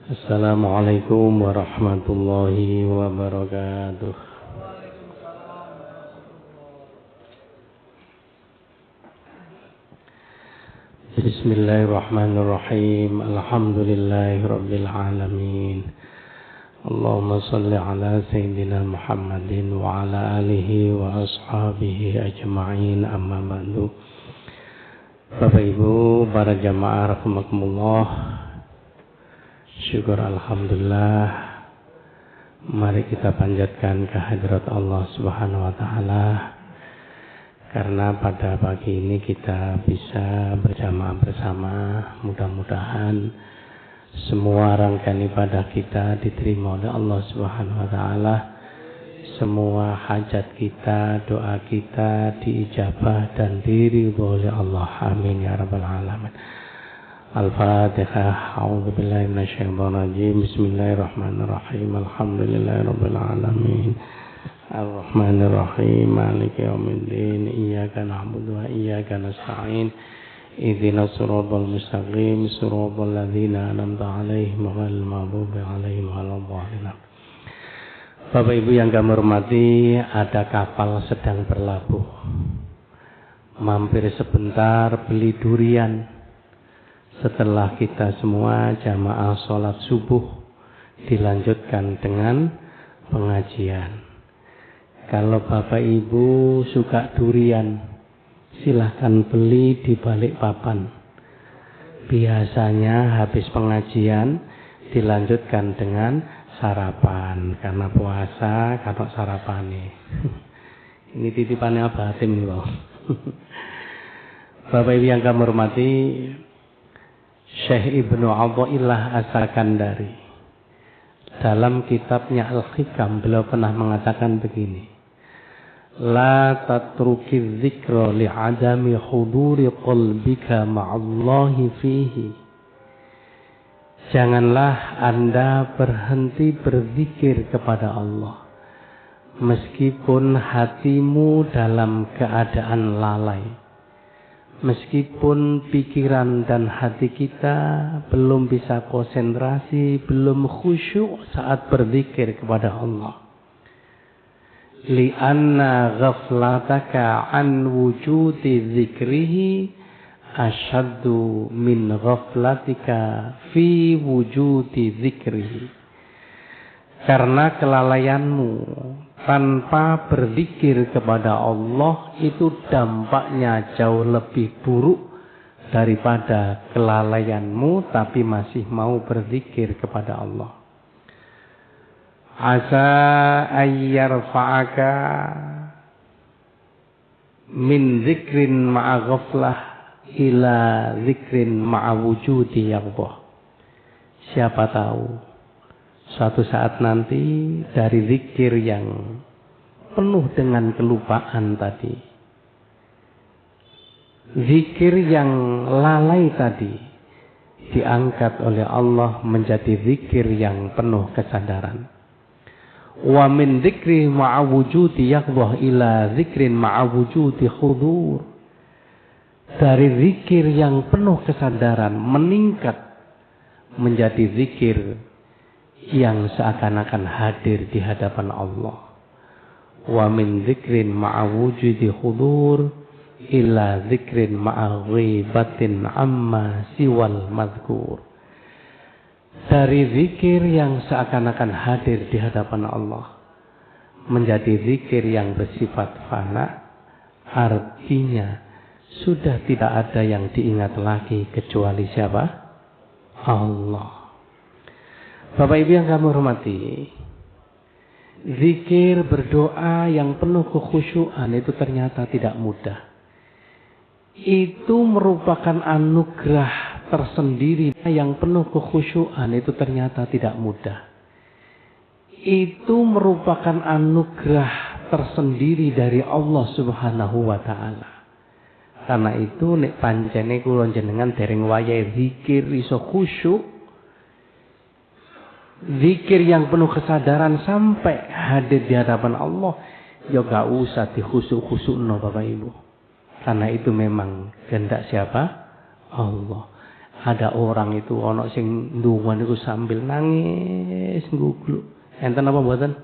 Assalamualaikum warahmatullahi wabarakatuh. Bismillahirrahmanirrahim. Alhamdulillahi rabbil alamin. Allahumma salli ala Sayyidina Muhammadin wa ala alihi wa ashabihi ajma'in, amma ba'du. Bapak Ibu, para jamaah rahimakumullah, syukur alhamdulillah, mari kita panjatkan kehadirat Allah Subhanahu wa taala karena pada pagi ini kita bisa berjamaah bersama. Mudah-mudahan semua rangkaian ibadah kita diterima oleh Allah Subhanahu wa taala. Semua hajat kita, doa kita diijabah dan diridhoi oleh Allah. Amin ya rabbal alamin. Al-Fatihah. A'udzubillahi minasyaitonir rajim. Bismillahirrahmanirrahim. Alhamdulillahirabbil alamin. Ar-Rahmanir Rahim. Maliki yaumiddin. Iyyaka na'budu wa iyyaka nasta'in. Ihdinas siratal mustaqim. Siratal ladzina an'amta 'alaihim ghairil maghdubi 'alaihim waladdallin. Bapak Ibu yang kami hormati, ada kapal sedang berlabuh. Mampir sebentar beli durian. Setelah kita semua jamaah sholat subuh, dilanjutkan dengan pengajian. Kalau Bapak Ibu suka durian, silahkan beli di balik papan. Biasanya habis pengajian dilanjutkan dengan sarapan, karena puasa kalau sarapan nih. Ini titipannya Abah Hatim nih Bang. Bapak Ibu yang kami hormati, Syekh Ibnu Athaillah As-Sakandari dalam kitabnya Al-Hikam, beliau pernah mengatakan begini: la tatruki dzikra li'adami huduri qalbika ma'allahi fihi. Janganlah Anda berhenti berzikir kepada Allah meskipun hatimu dalam keadaan lalai, meskipun pikiran dan hati kita belum bisa konsentrasi, belum khusyuk saat berzikir kepada Allah. Li'anna ghaflataka an wujudi zikrihi asyaddu min ghaflatika fi wujudi zikrihi. Karena kelalaianmu tanpa berzikir kepada Allah itu dampaknya jauh lebih buruk daripada kelalaianmu tapi masih mau berzikir kepada Allah. Asa ayyarfa'aka min zikrin ma'a ghaflah ila zikrin ma'a wujudi Allah. Siapa tahu suatu saat nanti dari zikir yang penuh dengan kelupaan tadi, zikir yang lalai tadi, diangkat oleh Allah menjadi zikir yang penuh kesadaran. Wa min zikri ma'a wujudi Allah ila zikrin ma'a wujudi khudur. Dari zikir yang penuh kesadaran meningkat menjadi zikir yang seakan-akan hadir di hadapan Allah. Wa min zikrin ma'a wujudi khudur ila zikrin ma'a ghibatin amma siwal madhkur. Dari zikir yang seakan-akan hadir di hadapan Allah menjadi zikir yang bersifat fana, artinya sudah tidak ada yang diingat lagi kecuali siapa? Allah. Bapak Ibu yang kami hormati, zikir berdoa yang penuh kekhusyuan itu ternyata tidak mudah. Itu merupakan anugerah tersendiri. Yang penuh kekhusyuan itu ternyata tidak mudah. Itu merupakan anugerah tersendiri dari Allah Subhanahu wa taala. Karena itu nek pancene kula jenengan dereng wayahe zikir iso khusyuk, zikir yang penuh kesadaran sampai hadir di hadapan Allah, ya gak usah dikhusuk-khusukno Bapak Ibu. Karena itu memang kehendak siapa? Allah. Ada orang itu ana sing ndonga niku sambil nangis nggugluk. Enten apa mboten?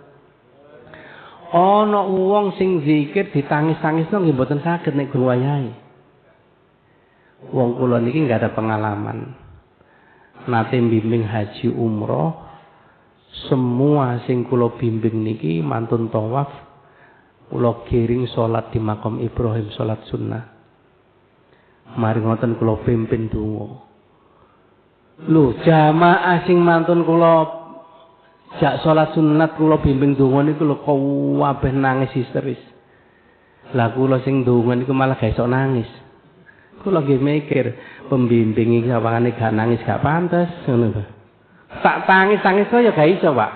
Ana wong sing zikir ditangis-tangisno nggih mboten saged nek guru wayahe. Wong kula niki enggak ada pengalaman. Nate bimbing haji umroh, semua sing kula bimbing niki mantun tawaf, kula giring salat di makam Ibrahim, salat sunnah. Mari ngoten kula pimpin donga. Lho, jamaah sing mantun kula jak salat sunat kula bimbing donga niku lho kabeh nangis histeris. Lah kula sing donga niku malah gak iso nangis. Kula nggih mikir, pembimbing iki sawangane gak nangis gak pantes ngono to. Tak tangis-tangis kok ya gak iso, Pak.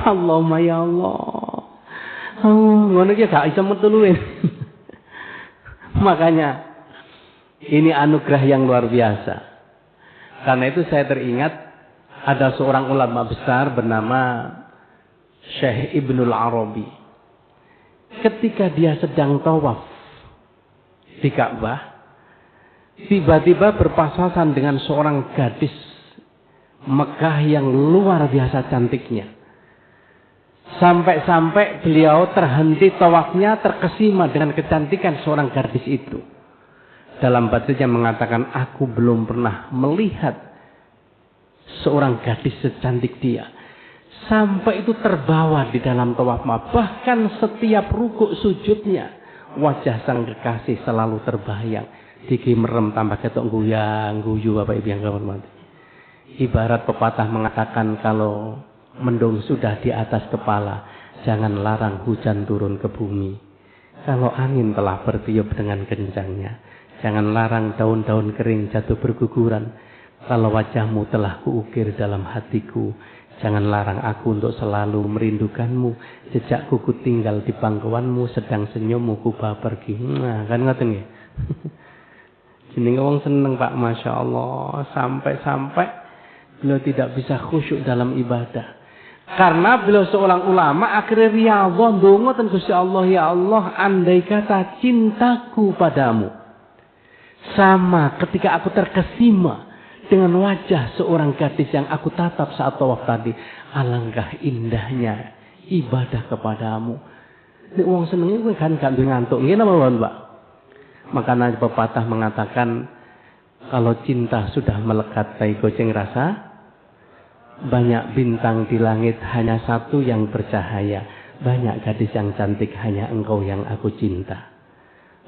Allahumma ya Allah. Ngono iki gak iso metu luwih. Makanya ini anugerah yang luar biasa. Karena itu saya teringat ada seorang ulama besar bernama Syekh Ibnul Arabi. Ketika dia sedang tawaf di Ka'bah, tiba-tiba berpapasan dengan seorang gadis Mekah yang luar biasa cantiknya. Sampai-sampai beliau terhenti tawafnya terkesima dengan kecantikan seorang gadis itu. Dalam batinnya mengatakan, aku belum pernah melihat seorang gadis secantik dia. Sampai itu terbawa di dalam tawaf. Bahkan setiap rukuk sujudnya, wajah sang kekasih selalu terbayang. Diki merem tambah ketok guyang, guyu Bapak Ibu yang hormati. Ibarat pepatah mengatakan kalau mendung sudah di atas kepala, jangan larang hujan turun ke bumi. Kalau angin telah bertiup dengan kencangnya, jangan larang daun-daun kering jatuh berguguran. Kalau wajahmu telah kuukir dalam hatiku, jangan larang aku untuk selalu merindukanmu. Jejakku ku tinggal di pangkuanmu, sedang senyummu ku bawa pergi. Nah, kan ngoten nggih. Jenenge wong seneng Pak, Masya Allah. Sampai-sampai beliau tidak bisa khusyuk dalam ibadah. Karena beliau seorang ulama, akhirnya riyadhah ndonga ten Gusti Allah, ya Allah, andai kata cintaku padamu sama ketika aku terkesima dengan wajah seorang gadis yang aku tatap saat tawaf tadi, alangkah indahnya ibadah kepadamu. Nek wong senenge kowe kan gak ngantuk. Nggih napa mawon, Pak? Makanya pepatah mengatakan kalau cinta sudah melekat tai goceng rasa, banyak bintang di langit hanya satu yang bercahaya, banyak gadis yang cantik hanya engkau yang aku cinta.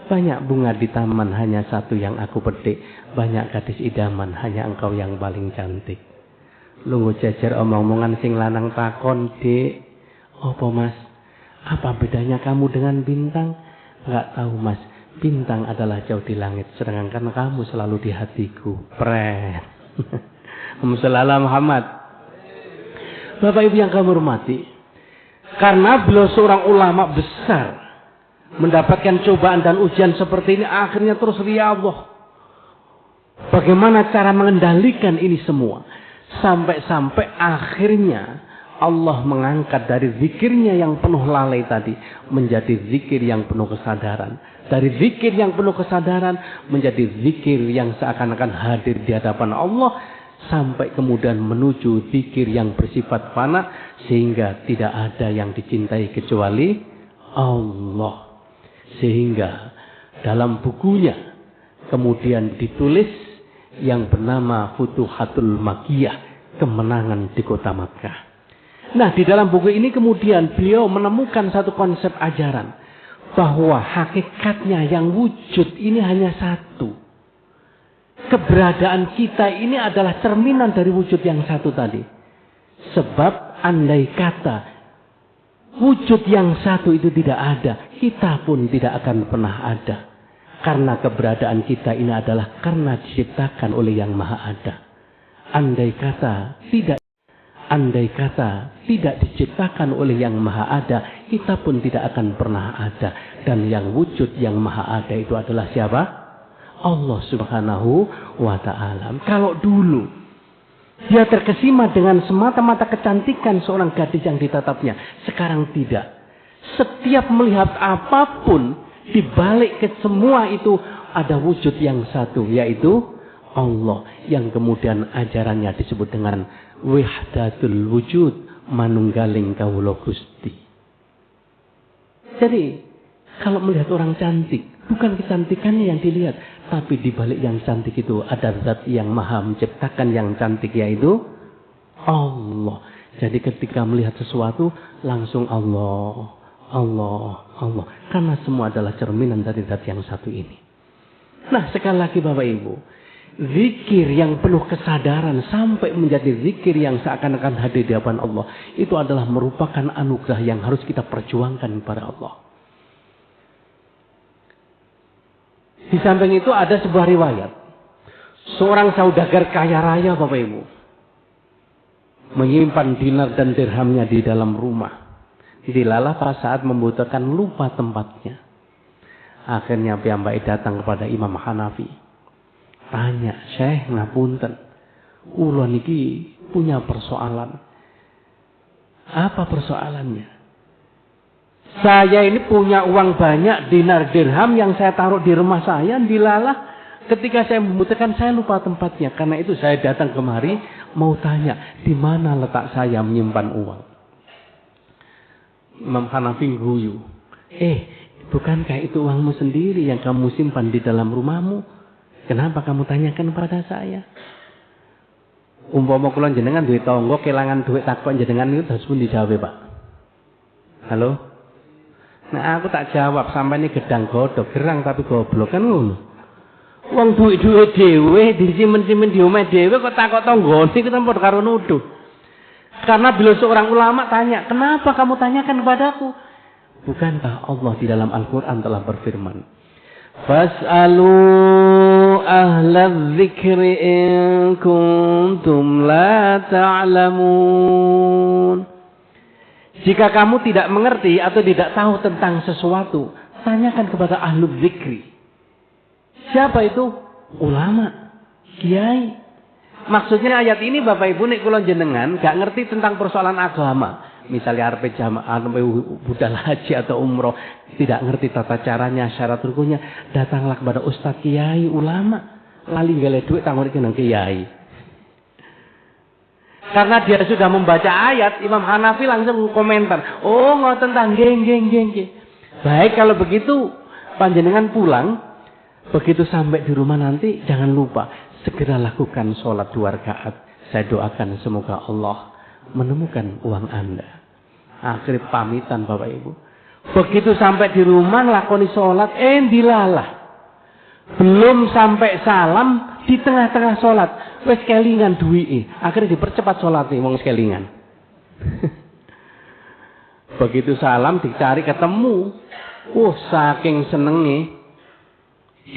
Banyak bunga di taman hanya satu yang aku petik, banyak gadis idaman hanya engkau yang paling cantik. Lungo jejer omong-omongan sing lanang takon, Dek, apa Mas? Apa bedanya kamu dengan bintang? Enggak tahu Mas, bintang adalah jauh di langit, sedangkan kamu selalu di hatiku. Pren. Muhammad Muhammad. Bapak Ibu yang kami hormati, karena beliau seorang ulama besar, mendapatkan cobaan dan ujian seperti ini, akhirnya terus riyadhah. Bagaimana cara mengendalikan ini semua? Sampai-sampai akhirnya Allah mengangkat dari zikirnya yang penuh lalai tadi menjadi zikir yang penuh kesadaran. Dari zikir yang penuh kesadaran menjadi zikir yang seakan-akan hadir di hadapan Allah, sampai kemudian menuju zikir yang bersifat fana, sehingga tidak ada yang dicintai kecuali Allah. Sehingga dalam bukunya kemudian ditulis yang bernama Futuhatul Makkiyah, kemenangan di kota Makkah. Nah, di dalam buku ini kemudian beliau menemukan satu konsep ajaran bahwa hakikatnya yang wujud ini hanya satu. Keberadaan kita ini adalah cerminan dari wujud yang satu tadi. Sebab andai kata wujud yang satu itu tidak ada, kita pun tidak akan pernah ada. Karena keberadaan kita ini adalah karena diciptakan oleh Yang Maha Ada. Andai kata tidak diciptakan oleh Yang Maha Ada, kita pun tidak akan pernah ada. Dan yang wujud yang Maha Ada itu adalah siapa? Allah Subhanahu wa Ta'ala. Kalau dulu dia terkesima dengan semata-mata kecantikan seorang gadis yang ditatapnya, sekarang tidak. Setiap melihat apapun, di balik ke semua itu ada wujud yang satu, yaitu Allah. yang kemudian ajarannya disebut dengan wahdatul wujud, manunggaling kawula Gusti. Jadi kalau melihat orang cantik, bukan kecantikannya yang dilihat, tapi di balik yang cantik itu ada zat yang maha menciptakan yang cantik, yaitu Allah. Jadi ketika melihat sesuatu langsung Allah, Allah, Allah. Karena semua adalah cerminan dari zat yang satu ini. Nah, sekali lagi Bapak Ibu, zikir yang penuh kesadaran sampai menjadi zikir yang seakan-akan hadir di hadapan Allah, itu adalah merupakan anugerah yang harus kita perjuangkan kepada Allah. Di samping itu ada sebuah riwayat. Seorang saudagar kaya raya Bapak Ibu, menyimpan dinar dan dirhamnya di dalam rumah. Dilalah pada saat membutuhkan lupa tempatnya. Akhirnya piyambake datang kepada Imam Hanafi. Tanya, Syekh ngapunten, kula niki punya persoalan. Apa persoalannya? Saya ini punya uang banyak, dinar dirham yang saya taruh di rumah saya. Dilalah ketika saya membutuhkan saya lupa tempatnya. Karena itu saya datang kemari mau tanya, di mana letak saya menyimpan uang? Imam Hanafi guyu. Bukankah itu uangmu sendiri yang kamu simpan di dalam rumahmu? Kenapa kamu tanyakan pada saya? Umpama kula jenengan duwe tangga kelangan duit takon jenengan itu harus pun dijawab, Pak. Halo? Nah, aku tak jawab, sampai ini gedang godhog, gerang tapi goblok kan ngono. Wong duit-duit dhewe disimpen-simpen di omah dhewe kok takok tanggane iku tempur karo nuduh. Karena bila seorang ulama tanya, "Kenapa kamu tanyakan kepadaku?" Bukankah Allah di dalam Al-Quran telah berfirman, "Fas'alu ahla dzikri in kuntum la ta'lamun." Jika kamu tidak mengerti atau tidak tahu tentang sesuatu, tanyakan kepada ahlu dzikri. Siapa itu? Ulama, kiai. Maksudnya ayat ini Bapak Ibu nek kula jenengan gak ngerti tentang persoalan agama. Misalnya arep jamaah, budal haji atau umroh, tidak ngerti tata caranya, syarat rukunnya, datanglah kepada ustaz kiai ulama. Lali gale duit tanggung iki nang kiai. Karena dia sudah membaca ayat, Imam Hanafi langsung komentar, "Oh, ngoten ta, nggih. Baik kalau begitu, panjenengan pulang, begitu sampai di rumah nanti jangan lupa segera lakukan sholat 2 rakaat. Saya doakan semoga Allah menemukan uang Anda." Akhirnya pamitan Bapak Ibu. Begitu sampai di rumah lakoni sholat, dilalah. Belum sampai salam, di tengah-tengah sholat, wes kelingan duwike. Akhirnya dipercepat sholatnya, wong kelingan. Begitu salam dicari ketemu. Saking senengnya,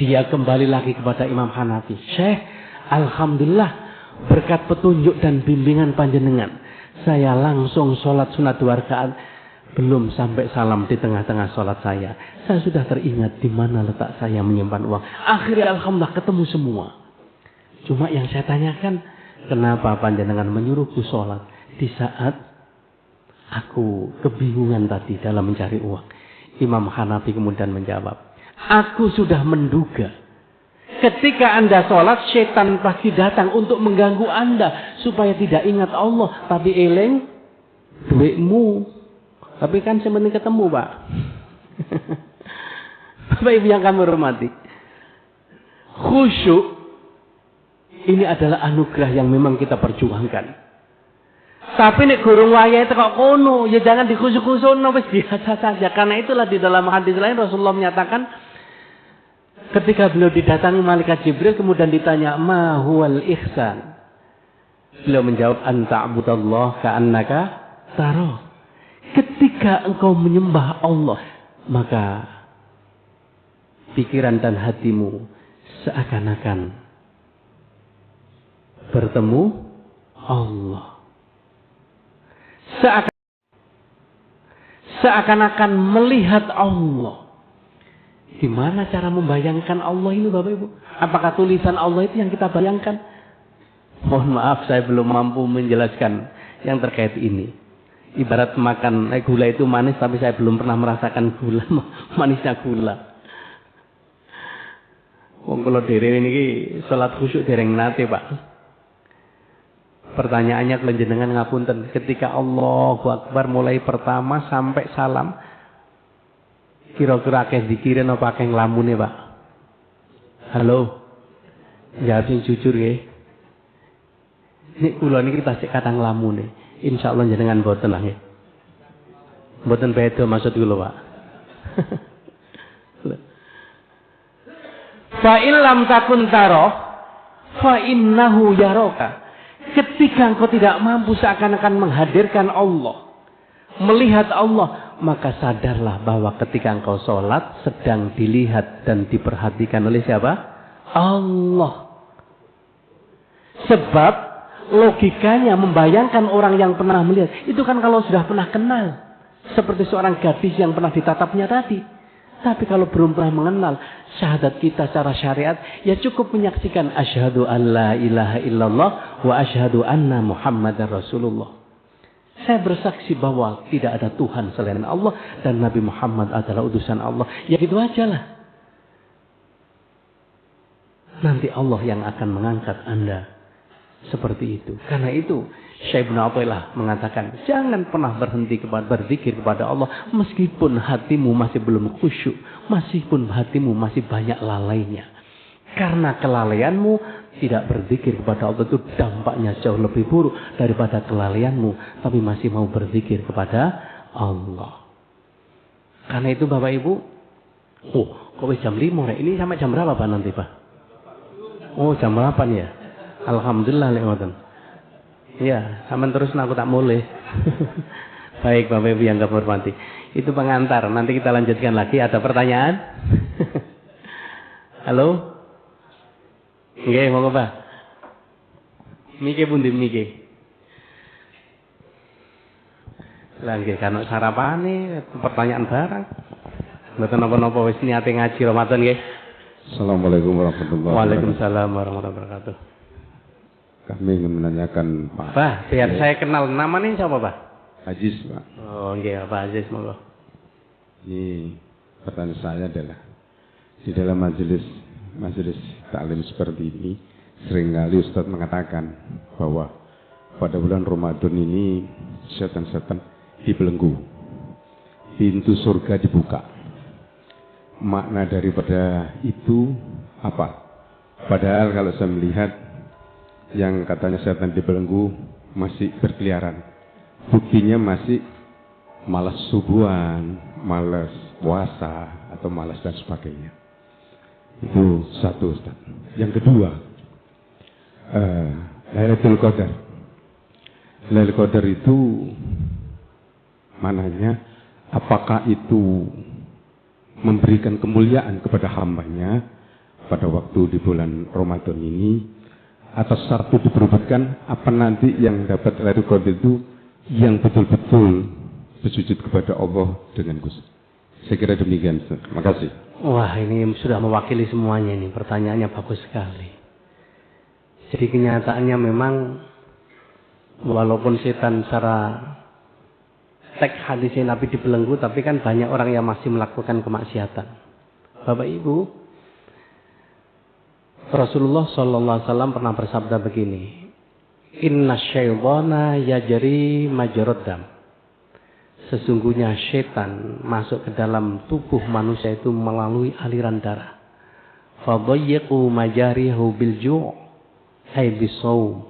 dia kembali lagi kepada Imam Hanafi. "Syekh, alhamdulillah berkat petunjuk dan bimbingan panjenengan, saya langsung sholat sunat 2 rakaat. Belum sampai salam di tengah-tengah sholat saya sudah teringat di mana letak saya menyimpan uang. Akhirnya alhamdulillah ketemu semua. Cuma yang saya tanyakan, kenapa panjenengan menyuruhku sholat di saat aku kebingungan tadi dalam mencari uang?" Imam Hanafi kemudian menjawab, "Aku sudah menduga ketika Anda sholat, setan pasti datang untuk mengganggu Anda supaya tidak ingat Allah, tapi eling duitmu." Tapi kan sebenarnya ketemu, Pak. Bapak Ibu yang kami hormati, khusyuk ini adalah anugerah yang memang kita perjuangkan. Tapi nek gurung wayahe teko kono, ya jangan dikhusyuk-khusyukno, wis biasa saja. Karena itulah di dalam hadis lain Rasulullah menyatakan, ketika beliau didatangi malaikat Jibril kemudian ditanya, "Ma huwal ihsan?" Beliau menjawab, "Anta'budallaha ka'annaka tara." Ketika engkau menyembah Allah, maka pikiran dan hatimu seakan-akan bertemu Allah. Seakan-akan melihat Allah. Gimana cara membayangkan Allah ini Bapak Ibu? Apakah tulisan Allah itu yang kita bayangkan? Mohon maaf saya belum mampu menjelaskan yang terkait ini. Ibarat makan gula itu manis, tapi saya belum pernah merasakan gula, manisnya gula. Wong kula dhewe niki salat khusyuk dereng nate, Pak. Pertanyaannya kelenjenengan ngapunten, ketika Allahu Akbar mulai pertama sampai salam, kira-kira akeh zikirin apa akeh nglamune, Pak? Halo. Jawab sing jujur nggih. Nek kula niki tasik kadang nglamune. Insyaallah jenengan boten lah nggih. Boten beda maksud kula, Pak. Fa illam takun taro fa innahu yaraka. Ketika engkau tidak mampu seakan-akan menghadirkan Allah, melihat Allah, maka sadarlah bahwa ketika engkau sholat sedang dilihat dan diperhatikan oleh siapa? Allah. Sebab logikanya membayangkan orang yang pernah melihat, itu kan kalau sudah pernah kenal. Seperti seorang gadis yang pernah ditatapnya tadi. Tapi kalau belum pernah mengenal syahadat kita secara syariat, ya cukup menyaksikan asyhadu an la ilaha illallah wa asyhadu anna Muhammadar Rasulullah. Saya bersaksi bahwa tidak ada Tuhan selain Allah dan Nabi Muhammad adalah utusan Allah. Ya gitu aja lah. Nanti Allah yang akan mengangkat Anda seperti itu. Karena itu Syekh Ibnu Athaillah mengatakan, jangan pernah berhenti berzikir kepada Allah meskipun hatimu masih belum khusyuk, meskipun hatimu masih banyak lalainya. Karena kelalaianmu tidak berzikir kepada Allah itu dampaknya jauh lebih buruk daripada kelalaianmu tapi masih mau berzikir kepada Allah. Karena itu Bapak Ibu, kok jam 5 ini sampai jam berapa Pak nanti Pak? Oh jam 8 ya. Alhamdulillah lewatan. Ya, aman terus aku tak mulai. Baik Bapak Ibu yang kami hormati. Itu pengantar. Nanti kita lanjutkan lagi. Ada pertanyaan? Halo? Nggih, monggo Pak. Miki pundi miki? Lah nggih kan sarapane pertanyaan barang. Mboten napa-napa wis niate ngaji Ramadan nggih. Assalamualaikum warahmatullahi wabarakatuh. Waalaikumsalam warahmatullahi wabarakatuh. Kami ingin menanyakan Pak. Pak, biar saya kenal namanya siapa Pak? Aziz Pak. Oh nggih Pak Aziz monggo. Ini pertanyaan saya adalah di dalam majelis taklim seperti ini seringkali Ustadz mengatakan bahwa pada bulan Ramadan ini setan-setan dibelenggu, pintu surga dibuka. Makna daripada itu apa? Padahal kalau saya melihat yang katanya setan dibelenggu masih berkeliaran. Buktinya masih malas subuhan, malas puasa, atau malas dan sebagainya. Itu satu Ustaz. Yang kedua, Lailatul Qadar. Lailatul Qadar itu mananya, apakah itu memberikan kemuliaan kepada hambanya pada waktu di bulan Ramadan ini, atau satu diperbutkan apa nanti yang dapat Lailatul Qadar itu yang betul-betul bersujud kepada Allah dengan khusyuk. Saya kira demikian. Terima kasih. Wah, ini sudah mewakili semuanya ini. Pertanyaannya bagus sekali. Jadi kenyataannya memang walaupun setan secara teks hadisnya Nabi dibelenggu, tapi kan banyak orang yang masih melakukan kemaksiatan. Bapak Ibu, Rasulullah SAW pernah bersabda begini, Inna syaitana yajri majrad dam. Sesungguhnya setan masuk ke dalam tubuh manusia itu melalui aliran darah. Fadayyiqu majarihu bil ju' ay bisawm.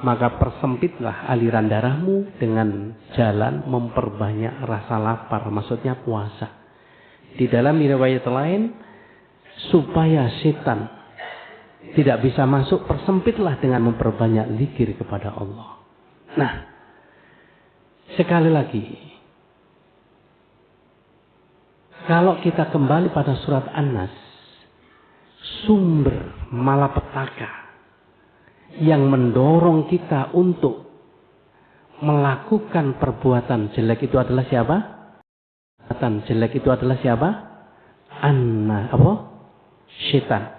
Maka persempitlah aliran darahmu dengan jalan memperbanyak rasa lapar, maksudnya puasa. Di dalam riwayat lain, supaya setan tidak bisa masuk, persempitlah dengan memperbanyak zikir kepada Allah. Nah, sekali lagi, kalau kita kembali pada surat An-Nas, sumber malapetaka yang mendorong kita untuk melakukan perbuatan jelek itu adalah siapa? Perbuatan jelek itu adalah siapa? Syaitan.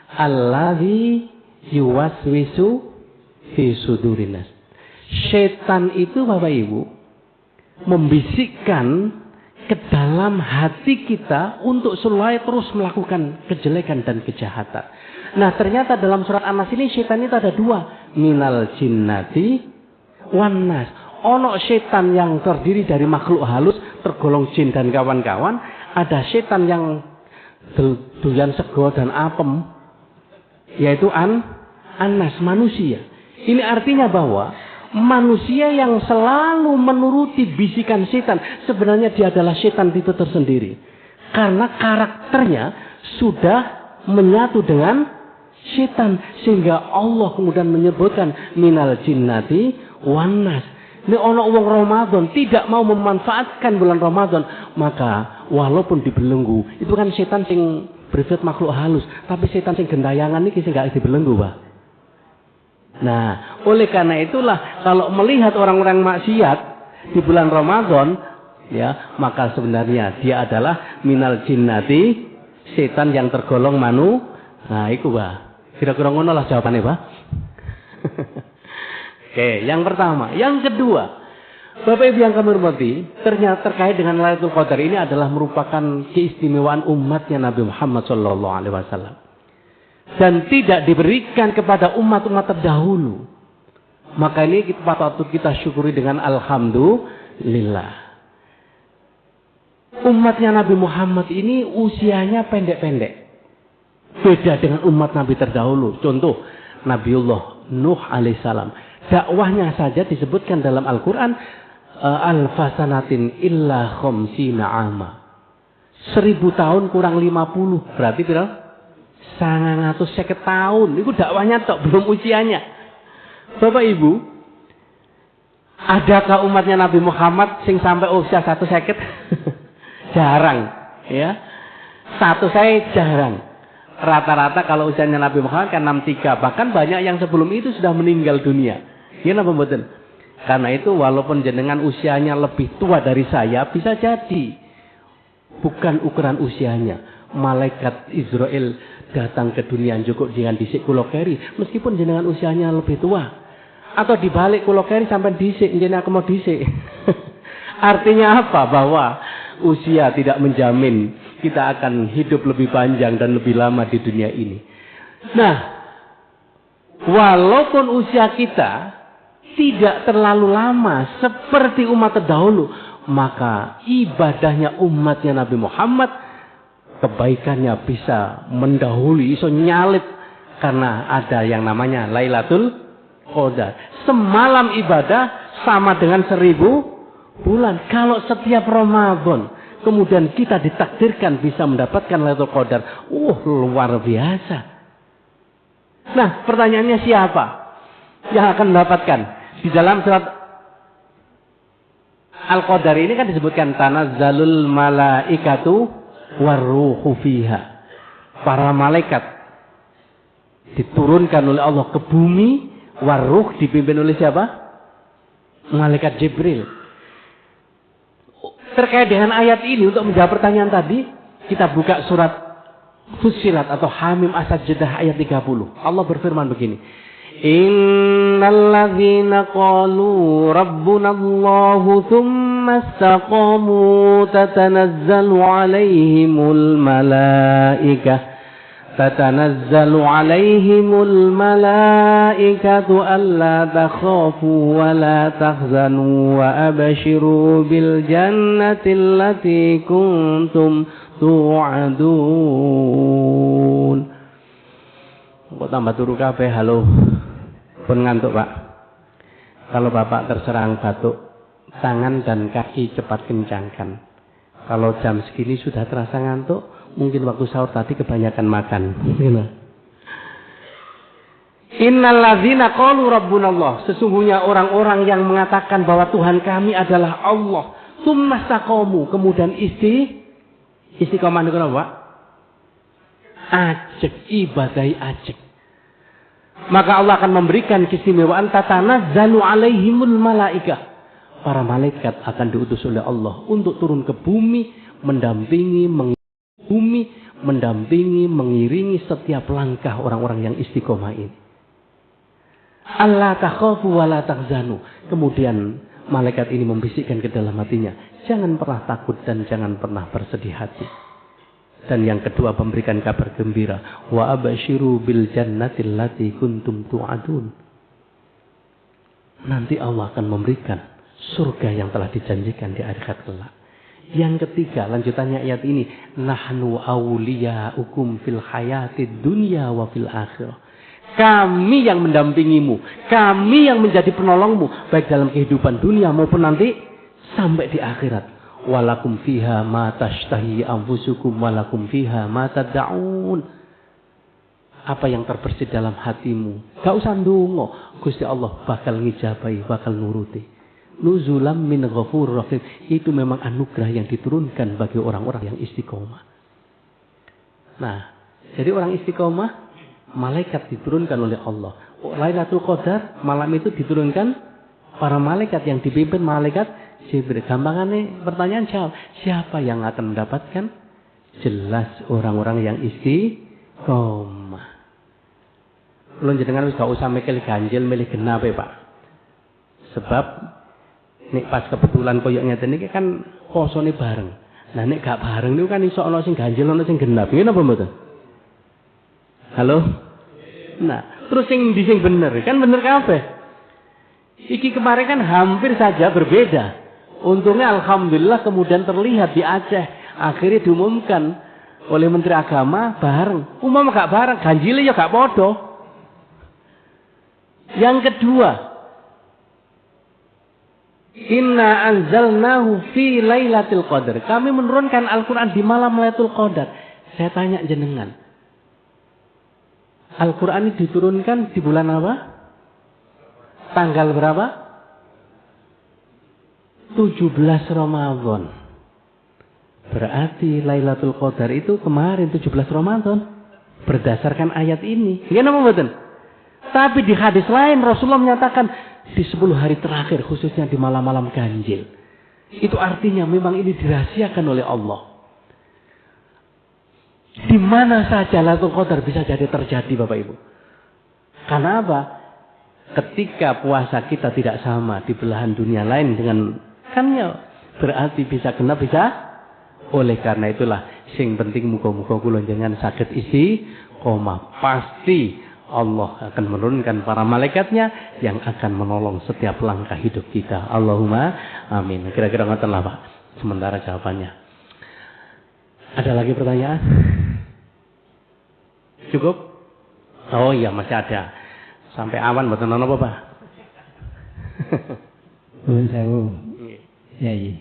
Alladzi yuwaswisu fi sudurinas. Syaitan itu Bapak Ibu membisikkan ke dalam hati kita untuk selalu terus melakukan kejelekan dan kejahatan. Nah, ternyata dalam surat An-Nas ini setan itu ada dua, minal jinnati wan nas. Ono setan yang terdiri dari makhluk halus tergolong jin dan kawan-kawan, ada setan yang doyan sego dan apem, yaitu an-nas, manusia. Ini artinya bahwa manusia yang selalu menuruti bisikan setan, sebenarnya dia adalah setan itu tersendiri. Karena karakternya sudah menyatu dengan setan. Sehingga Allah kemudian menyebutkan minal jinnati wan nas. Ini ono wong Ramadan tidak mau memanfaatkan bulan Ramadan, maka walaupun dibelenggu, itu kan setan sing berwujud makhluk halus, tapi setan sing gendayangan ini sing gak dibelenggu, Pak. Nah, oleh karena itulah kalau melihat orang-orang maksiat di bulan Ramadan, ya, maka sebenarnya dia adalah minal jinnati, setan yang tergolong manu. Nah, itu, Pak. Kira-kira ngono lah jawabannya, Pak. Oke, yang pertama. Yang kedua, Bapak Ibu yang kami hormati, ternyata terkait dengan Lailatul Qadar ini adalah merupakan keistimewaan umatnya Nabi Muhammad SAW. Dan tidak diberikan kepada umat-umat terdahulu. Maka ini patut kita syukuri dengan alhamdulillah. Umatnya Nabi Muhammad ini usianya pendek-pendek. Beda dengan umat Nabi terdahulu. Contoh, Nabiullah Nuh alaihissalam. Dakwahnya saja disebutkan dalam Al-Quran, alfasanatin illa khomsina ama. 1000 tahun kurang 50. Berarti berapa? 950 tahun. Itu dakwahnya tok, belum usianya. Bapak Ibu, adakah umatnya Nabi Muhammad sing sampai usia 150? Jarang, ya. Satu saya jarang. Rata-rata kalau usianya Nabi Muhammad kan 63. Bahkan banyak yang sebelum itu sudah meninggal dunia. Gimana pembuatan? Karena itu walaupun jenengan usianya lebih tua dari saya, bisa jadi bukan ukuran usianya. Malaikat Israel datang ke dunia cukup dengan disik kulo keri, meskipun jenengan usianya lebih tua. Atau dibalik kulo keri sampai disik, jenengan aku mau disik. Artinya apa? Bahwa usia tidak menjamin kita akan hidup lebih panjang dan lebih lama di dunia ini. Nah, walaupun usia kita tidak terlalu lama seperti umat terdahulu, maka ibadahnya umatnya Nabi Muhammad, kebaikannya bisa mendahului, iso nyalip, karena ada yang namanya Lailatul Qadar. Semalam ibadah sama dengan 1000 bulan. Kalau setiap Ramadan kemudian kita ditakdirkan bisa mendapatkan Lailatul Qadar, luar biasa. Nah, pertanyaannya siapa yang akan mendapatkan? Di dalam surat Al-Qadar ini kan disebutkan tanazzalul malaikatu warruhu fiha. Para malaikat diturunkan oleh Allah ke bumi, warruh dipimpin oleh siapa? Malaikat Jibril. Terkait dengan ayat ini, untuk menjawab pertanyaan tadi, kita buka surat Fussilat atau Hamim As-Sajdah ayat 30. Allah berfirman begini. Innal ladzina qalu rabbuna Allahu tsumma istaqamu tatanazzalu alaihimul malaikatu alla takhafu wa la tahzanu wa abshiru bil jannati allati kuntum tu'adun. Kok tambah turu kabeh? Halo. Pun ngantuk, Pak. Kalau Bapak terserang batuk, tangan dan kaki cepat kencangkan. Kalau jam segini sudah terasa ngantuk, mungkin waktu sahur tadi kebanyakan makan. Innal ladzina qalu rabbunallah. Sesungguhnya orang-orang yang mengatakan bahwa Tuhan kami adalah Allah. Tsumma istaqamu, kemudian istiqomah niku napa, Pak? Ajek, ibadai ajek. Maka Allah akan memberikan keistimewaan tatanazzalu alaihimul malaikah. Para malaikat akan diutus oleh Allah untuk turun ke bumi, mendampingi, mengiringi setiap langkah orang-orang yang istiqomah ini. Allah takhafu wa la tahzanu. Kemudian malaikat ini membisikkan ke dalam hatinya, jangan pernah takut dan jangan pernah bersedih hati. Dan yang kedua, memberikan kabar gembira. Wa abasyiru bil jannatil lati kuntum tu'adun. Nanti Allah akan memberikan surga yang telah dijanjikan di akhirat kelak. Yang ketiga, lanjutannya ayat ini, nahnu awliyaukum fil hayatid dunya wa fil akhirah. Kami yang mendampingimu, kami yang menjadi penolongmu, baik dalam kehidupan dunia maupun nanti sampai di akhirat. Walakum fiha ma tashtahi anfusukum walakum fiha ma tad'un. Apa yang terbersit dalam hatimu, gak usah ndonga, Gusti Allah bakal ngijabahi, bakal nuruti. Nuzulam min ghafurur rahim. Itu memang anugerah yang diturunkan bagi orang-orang yang istiqomah. Nah, jadi orang istiqomah, malaikat diturunkan oleh Allah. Lailatul Qadar, malam itu diturunkan para malaikat yang dipimpin malaikat Jibril. Gampangannya pertanyaan siapa yang akan mendapatkan? Jelas orang-orang yang istiqomah. Lu jenengan wis gak usah mikir ganjil milih genap ya, Pak. Sebab nek pas kebetulan koyo ngeten iki kan posone bareng. Nah nek gak bareng niku kan iso ana sing ganjil ana sing genap. Ngene apa mboten? Halo? Nah, terus sing ndi sing bener? Kan bener kabeh. Iki kemarin kan hampir saja berbeda. Untungnya alhamdulillah kemudian terlihat di Aceh. Akhirnya diumumkan oleh Menteri Agama bareng. Umum gak bareng, ganjilnya ya gak podo. Yang kedua, inna anzalnahu fi lailatul qadar. Kami menurunkan Al-Quran di malam Lailatul Qadar. Saya tanya jenengan, Al-Quran ini diturunkan di bulan apa? Tanggal berapa? 17 Ramadan. Berarti Lailatul Qadar itu kemarin 17 Ramadan. Berdasarkan ayat ini. Ya nama betul. Tapi di hadis lain Rasulullah menyatakan di 10 hari terakhir, khususnya di malam-malam ganjil. Itu artinya memang ini dirahasiakan oleh Allah. Di mana saja Lailatul Qadar bisa jadi terjadi Bapak Ibu. Karena apa? Ketika puasa kita tidak sama di belahan dunia lain dengan kan ya berarti bisa kena bisa. Oleh karena itulah sing penting muga-muga kula jangan saged istiqomah. Pasti Allah akan menurunkan para malaikatnya yang akan menolong setiap langkah hidup kita. Allahumma amin. Kira-kira ngoten lah Pak. Sementara jawabannya. Ada lagi pertanyaan? Cukup? Oh iya masih ada. Sampai awan mboten ana apa Pak? Nuwun sewu. Ya iya.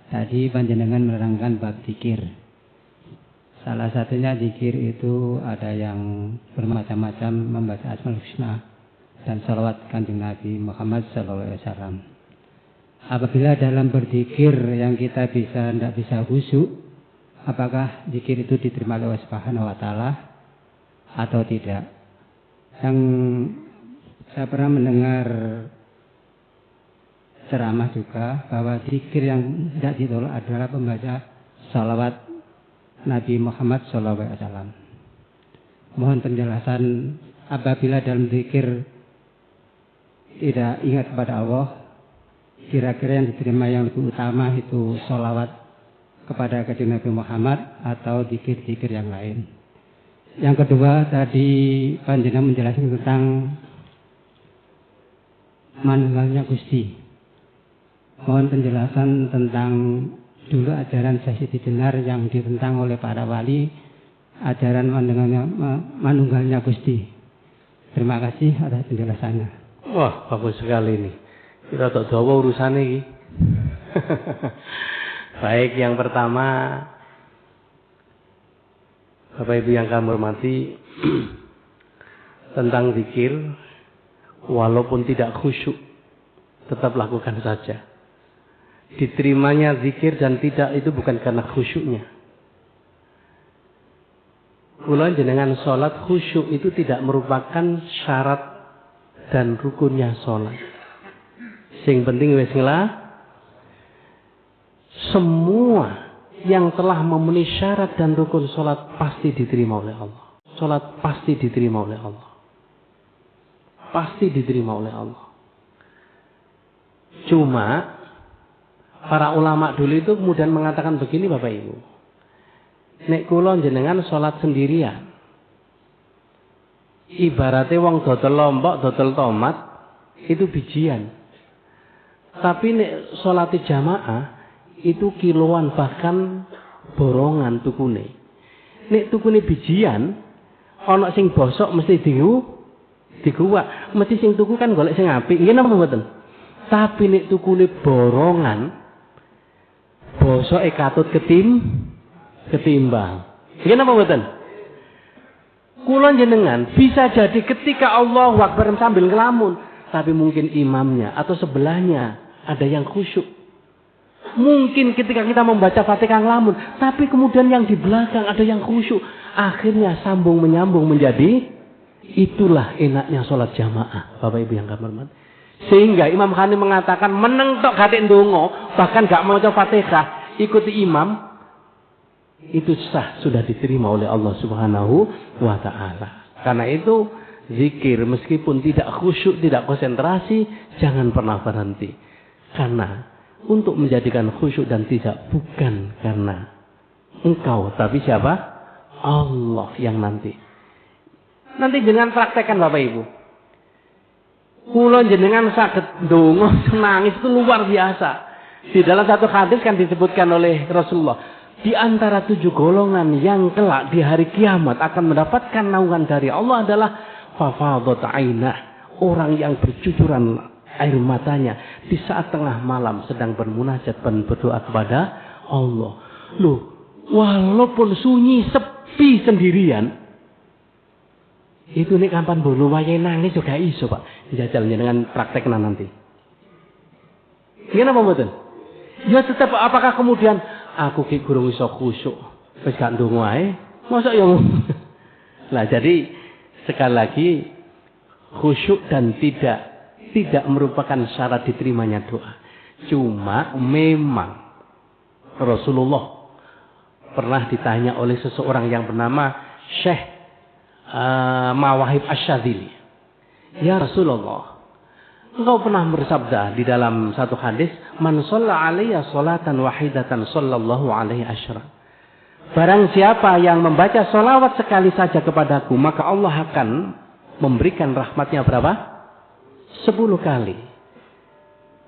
Tadi panjenengan menerangkan bab zikir. Salah satunya zikir itu ada yang bermacam-macam membaca Asmaul Husna dan salawat Kanjeng Nabi Muhammad SAW. Apabila dalam berzikir yang kita tidak bisa khusyuk, apakah zikir itu diterima oleh Allah Subhanahu wa taala atau tidak? Yang saya pernah mendengar ceramah juga bahwa zikir yang tidak ditolak adalah pembaca salawat Nabi Muhammad SAW. Mohon penjelasan apabila dalam zikir tidak ingat kepada Allah, kira-kira yang diterima yang lebih utama itu salawat kepada Kanjeng Nabi Muhammad atau zikir-zikir yang lain. Yang kedua tadi panjenengan menjelaskan tentang manunggalnya Gusti. Mohon penjelasan tentang dulu ajaran Syekh Siti Jenar yang ditentang oleh para wali, ajaran manunggalnya Gusti. Terima kasih atas penjelasannya. Wah, bagus sekali ini. Kita tak dawa urusan ini. Baik, yang pertama, Bapak Ibu yang kami hormati, tentang zikir, walaupun tidak khusyuk, tetap lakukan saja. Diterimanya zikir dan tidak itu bukan karena khusyuknya. Kula jenengan sholat khusyuk itu tidak merupakan syarat dan rukunnya sholat. Sing penting wis semua yang telah memenuhi syarat dan rukun sholat pasti diterima oleh Allah. Sholat pasti diterima oleh Allah. Pasti diterima oleh Allah. Cuma para ulama dulu itu kemudian mengatakan begini Bapak Ibu. Nek kula jenengan sholat sendirian. Ibaratnya wong dodol lombok, dodol tomat itu bijian. Tapi nek sholat jamaah itu kiloan bahkan borongan tukune. Nek tukune bijian, ana sing bosok mesti diguwak, mesti sing tuku kan golek sing apik. Nggih napa mboten? Tapi nek tukune borongan, bosoke katut ketimbang. Nggih napa mboten? Kula jenengan bisa jadi ketika Allahu Akbar sambil ngelamun, tapi mungkin imamnya atau sebelahnya ada yang khusyuk. Mungkin ketika kita membaca Fatihah ngelamun, tapi kemudian yang di belakang ada yang khusyuk. Akhirnya sambung menyambung menjadi itulah enaknya sholat jamaah. Bapak Ibu yang kami hormati. Sehingga Imam Khanim mengatakan meneng tok gatik ndonga, bahkan gak mau maca Fatihah, ikuti imam, itu sah, sudah diterima oleh Allah Subhanahu wa taala. Karena itu zikir meskipun tidak khusyuk, tidak konsentrasi, jangan pernah berhenti. Karena untuk menjadikan khusyuk dan tidak bukan karena engkau, tapi siapa? Allah yang nanti jenengan praktekkan Bapak Ibu. Kula jenengan saged ndonga nangis itu luar biasa. Di dalam satu hadis kan disebutkan oleh Rasulullah, di antara 7 golongan yang kelak di hari kiamat akan mendapatkan naungan dari Allah adalah fafadat ainah, orang yang bercucuran air matanya di saat tengah malam sedang bermunajat dan berdoa kepada Allah. Loh, walaupun sunyi sepi sendirian, itu nih kapan bolu wayahe nangis juga iso Pak. Jajal dengan praktekna nanti. Gimana mboten? Ya tetap apakah kemudian aku ki gurung iso khusyuk wis gak ndonga ae. Mosok ya. Nah, jadi sekali lagi khusyuk dan tidak merupakan syarat diterimanya doa. Cuma memang Rasulullah pernah ditanya oleh seseorang yang bernama Syekh Mawahib Asy-Syadzili. Ya Rasulullah, engkau pernah bersabda di dalam satu hadis, man shalla alayya sholatan wahidatan sallallahu alaihi asyra. Barang siapa yang membaca sholawat sekali saja kepadaku, maka Allah akan memberikan rahmatnya berapa? 10 kali.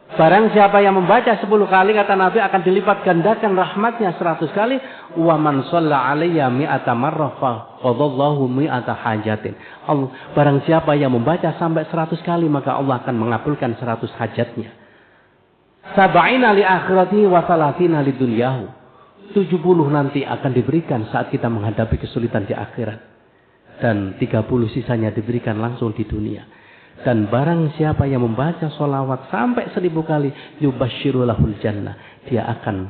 Barang siapa yang membaca 10 kali, kata Nabi, akan dilipat gandakan rahmatnya 100 kali. Wa man shalla alayya mi'ata marrah fa qadallahu mi'ata hajatin. Barang siapa yang membaca sampai 100 kali, maka Allah akan mengabulkan 100 hajatnya. Sab'ina li akhirati wa salatina li dunyahu. 70 nanti akan diberikan saat kita menghadapi kesulitan di akhirat. Dan 30 sisanya diberikan langsung di dunia. Dan barang siapa yang membaca sholawat sampai 1000 kali, yubashshiru lahul jannah, dia akan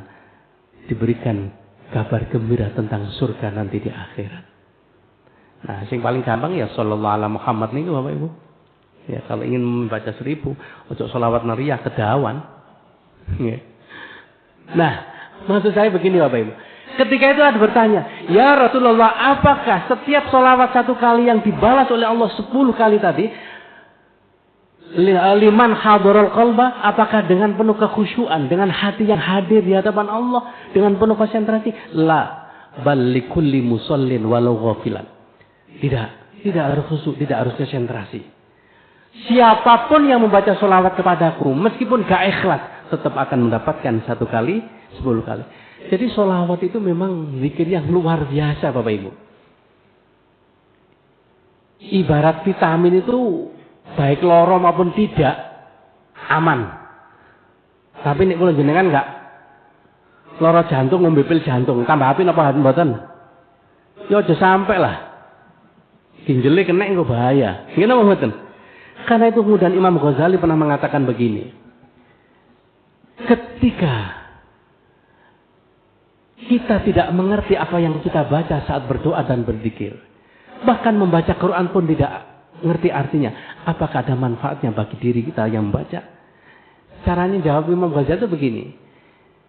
diberikan kabar gembira tentang surga nanti di akhirat. Nah, yang paling gampang ya sallallahu alaihi Muhammad nih Bapak Ibu. Ya, kalau ingin membaca 1000, ojo sholawat nariyah kedawan. Ya. Nah, maksud saya begini Bapak Ibu. Ketika itu ada bertanya, ya Rasulullah, apakah setiap sholawat 1 kali yang dibalas oleh Allah 10 kali tadi, liman hadarul qalba, apakah dengan penuh kekhusyuan, dengan hati yang hadir di hadapan Allah, dengan penuh konsentrasi? La, bal likulli musallin walau ghafilan. Tidak harus khusyuk, tidak harus konsentrasi. Siapapun yang membaca sholawat kepadaku, meskipun gak ikhlas, tetap akan mendapatkan 1 kali, 10 kali. Jadi sholawat itu memang zikir yang luar biasa Bapak Ibu. Ibarat vitamin itu, baik loro maupun tidak, aman. Tapi nek kula jenengan enggak loro jantung ngombe pil jantung, tambah api napa mboten? Ya aja sampai lah. Ginjele kena engko bahaya. Ngene apa mboten? Karena itu kemudian Imam Ghazali pernah mengatakan begini. Ketika kita tidak mengerti apa yang kita baca saat berdoa dan berzikir, bahkan membaca Quran pun tidak ngerti artinya, apakah ada manfaatnya bagi diri kita yang membaca? Caranya jawab Imam Ghazali itu begini.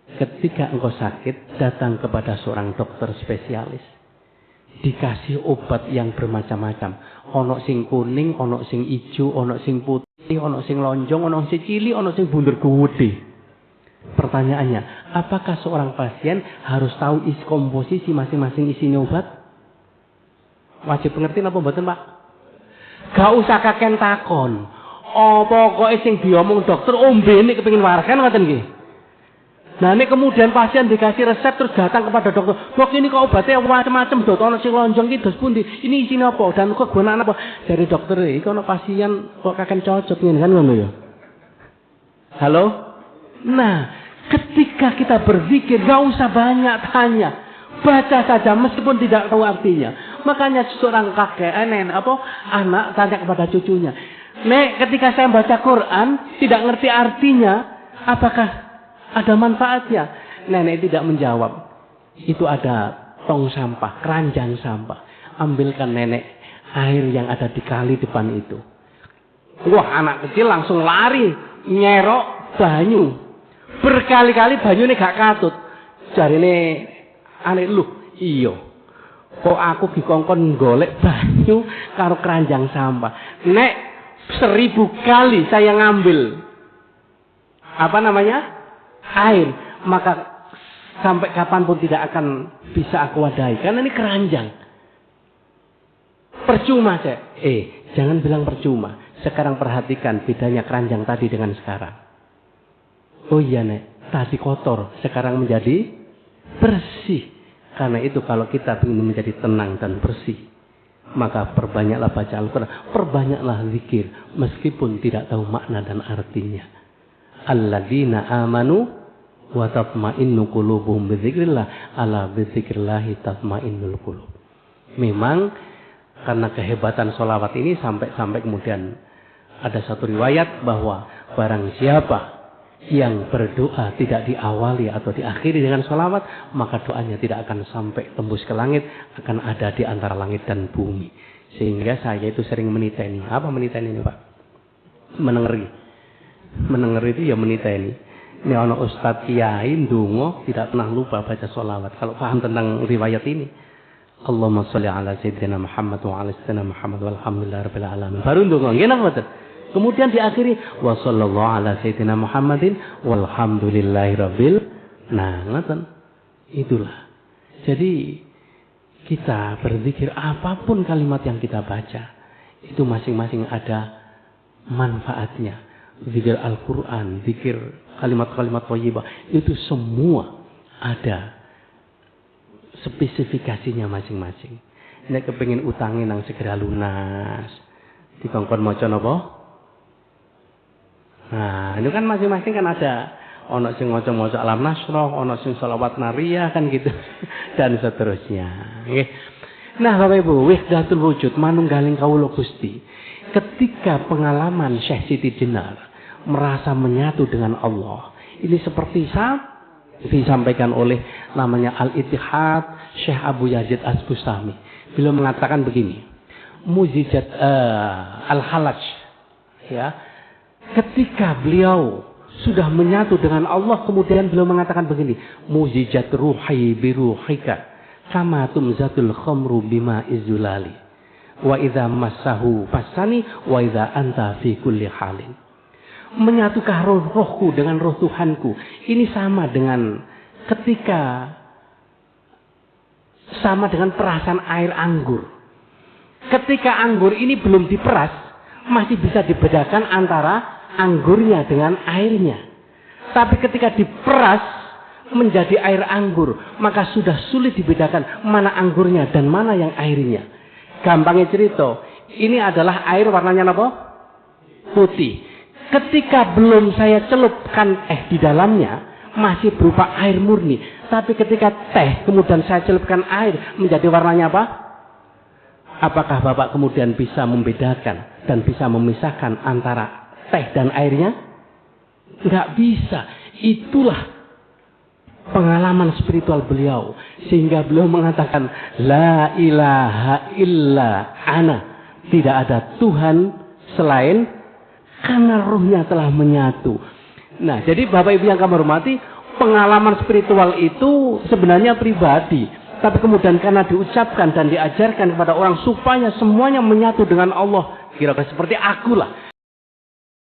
Ketika engkau sakit, datang kepada seorang dokter spesialis. Dikasih obat yang bermacam-macam. Ono sing kuning, ono sing ijo, ono sing putih, ono sing lonjong, ono sing cilik, ono sing bunder gede. Pertanyaannya, apakah seorang pasien harus tahu isi komposisi masing-masing isinya obat? Wajib ngerti apa mboten, Pak? Gak usah kaken takon. Pokoke sing diomong dokter ombene kepengin waras kan ngoten nggih. Nah, ini kemudian pasien dikasih resep terus datang kepada dokter. Dok, ini kok obatnya macam-macam, dok. Ono sing lonjong iki dos pundi? Ini isine apa? Dan kegunaan apa? Dari dokter iki ono pasien kok kaken cocok ngene kan ngono ya. Halo? Nah, ketika kita berzikir gak usah banyak tanya. Baca saja meskipun tidak tahu artinya. Makanya seorang kakek, anak tanya kepada cucunya. Nek, ketika saya baca Quran tidak ngerti artinya, apakah ada manfaatnya? Nenek tidak menjawab. Itu ada tong sampah, keranjang sampah. Ambilkan nenek air yang ada di kali depan itu. Wah, anak kecil langsung lari, nyerok banyu. Berkali-kali banyu ini gak katut. Jarine anek lu, iya. Kok aku dikongkon golek banyu karo keranjang sampah. Nek 1000 kali saya ngambil air, maka sampai kapanpun tidak akan bisa aku wadahi. Karena ini keranjang. Percuma saya. Jangan bilang percuma. Sekarang perhatikan bedanya keranjang tadi dengan sekarang. Oh iya, Nek, tadi kotor, sekarang menjadi bersih. Karena itu kalau kita ingin menjadi tenang dan bersih, maka perbanyaklah baca Al-Quran, perbanyaklah zikir, meskipun tidak tahu makna dan artinya. Alladzina amanu wa tatma'innu qulubuhum bidzikrillah, ala bidzikrillahi tatma'innul qulub. Memang karena kehebatan sholawat ini sampai kemudian ada satu riwayat bahwa barang siapa yang berdoa tidak diawali atau diakhiri dengan sholawat, maka doanya tidak akan sampai tembus ke langit, akan ada di antara langit dan bumi. Sehingga saya itu sering meniteni. Apa meniteni ini, Pak? Menengeri itu ya meniteni. Ini ono Ustadz Kiai ndonga tidak pernah lupa baca sholawat. Kalau paham tentang riwayat ini, Allahumma sholli ala sayyidina Muhammad wa ala sayyidina Muhammad walhamdulillahirabbil alamin. Baru ndonga nggih napa mboten? Kemudian diakhiri wa sallallahu ala sayyidina Muhammadin walhamdulillahirabbil. Nah, ngoten. Itulah. Jadi kita berzikir apapun kalimat yang kita baca, itu masing-masing ada manfaatnya. Zikir Al-Qur'an, zikir kalimat-kalimat thayyibah, itu semua ada spesifikasinya masing-masing. Nek kepengin utange nang segera lunas, dikongkon maca napa? Nah, itu kan masing-masing kan ada. Ono sing maca-maca Alam Nasrah, ono sing sholawat nariyah kan gitu. Dan seterusnya. Nggih. Nah, Bapak Ibu, wahdatul wujud manunggaling kawula Gusti. Ketika pengalaman Syekh Siti Jenar merasa menyatu dengan Allah, ini seperti disampaikan oleh namanya Al-Ittihad Syekh Abu Yazid As-Bustami. Beliau mengatakan begini. Mujizat Al-Halaj, ya. Ketika beliau sudah menyatu dengan Allah, kemudian beliau mengatakan begini, mujizat ruhi biruhika kama tumzatul khamru bima izulali wa idza massahu fasani wa idza anta fi kulli halin. Menyatukah rohku dengan roh Tuhanku, ini sama dengan perasaan air anggur. Ketika anggur ini belum diperas, masih bisa dibedakan antara anggurnya dengan airnya. Tapi ketika diperas menjadi air anggur, maka sudah sulit dibedakan mana anggurnya dan mana yang airnya. Gampangnya cerita, ini adalah air warnanya apa? Putih. Ketika belum saya celupkan di dalamnya, masih berupa air murni. Tapi ketika teh kemudian saya celupkan air, menjadi warnanya apa? Apakah Bapak kemudian bisa membedakan dan bisa memisahkan antara teh dan airnya? Enggak bisa. Itulah pengalaman spiritual beliau. Sehingga beliau mengatakan, La ilaha illa ana. Tidak ada Tuhan selain, karena ruhnya telah menyatu. Nah, jadi Bapak Ibu yang kami hormati, pengalaman spiritual itu sebenarnya pribadi. Tapi kemudian karena diucapkan dan diajarkan kepada orang supaya semuanya menyatu dengan Allah. Kira-kira seperti akulah.